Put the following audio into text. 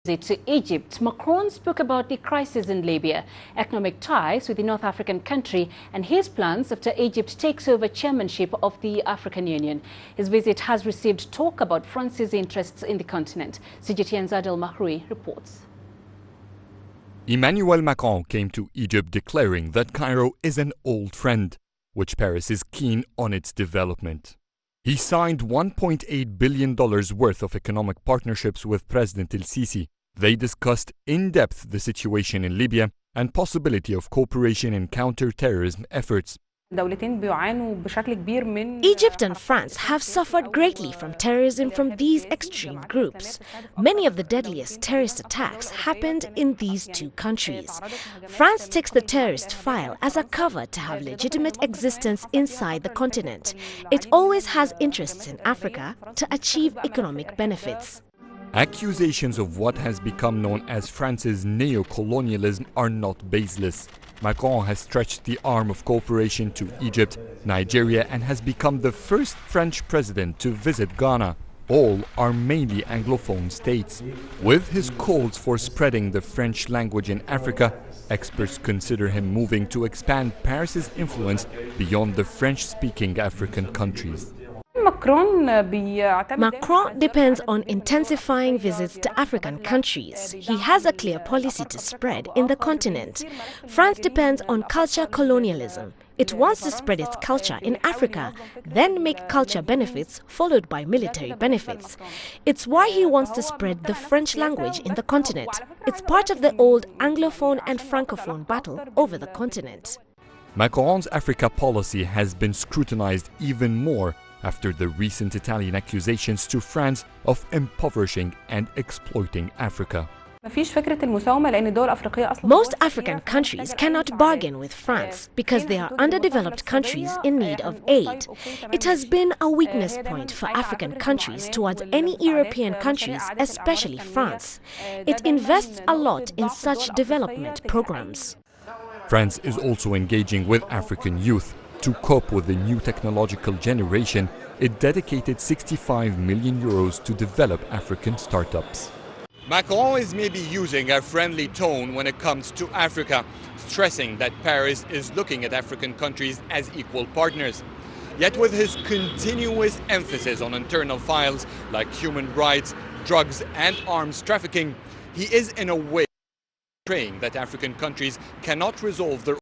To Egypt, Macron spoke about the crisis in Libya, economic ties with the North African country, and his plans after Egypt takes over chairmanship of the African Union. His visit has received talk about France's interests in the continent. CGTN's Adel Mahroui reports. Emmanuel Macron came to Egypt declaring that Cairo is an old friend, which Paris is keen on its development. He signed $1.8 billion worth of economic partnerships with President El-Sisi. They discussed in depth the situation in Libya and possibility of cooperation in counter-terrorism efforts. Egypt and France have suffered greatly from terrorism from these extreme groups. Many of the deadliest terrorist attacks happened in these two countries. France takes the terrorist file as a cover to have legitimate existence inside the continent. It always has interests in Africa to achieve economic benefits. Accusations of what has become known as France's neo-colonialism are not baseless. Macron has stretched the arm of cooperation to Egypt, Nigeria, and has become the first French president to visit Ghana. All are mainly Anglophone states. With his calls for spreading the French language in Africa, experts consider him moving to expand Paris's influence beyond the French-speaking African countries. Macron depends on intensifying visits to African countries. He has a clear policy to spread in the continent. France depends on culture colonialism. It wants to spread its culture in Africa, then make culture benefits followed by military benefits. It's why he wants to spread the French language in the continent. It's part of the old Anglophone and Francophone battle over the continent. Macron's Africa policy has been scrutinized even more after the recent Italian accusations to France of impoverishing and exploiting Africa. Most African countries cannot bargain with France because they are underdeveloped countries in need of aid. It has been a weakness point for African countries towards any European countries, especially France. It invests a lot in such development programs. France is also engaging with African youth. To cope with the new technological generation, it dedicated €65 million to develop African startups. Macron is maybe using a friendly tone when it comes to Africa, stressing that Paris is looking at African countries as equal partners. Yet with his continuous emphasis on internal files like human rights, drugs and arms trafficking, he is in a way portraying that African countries cannot resolve their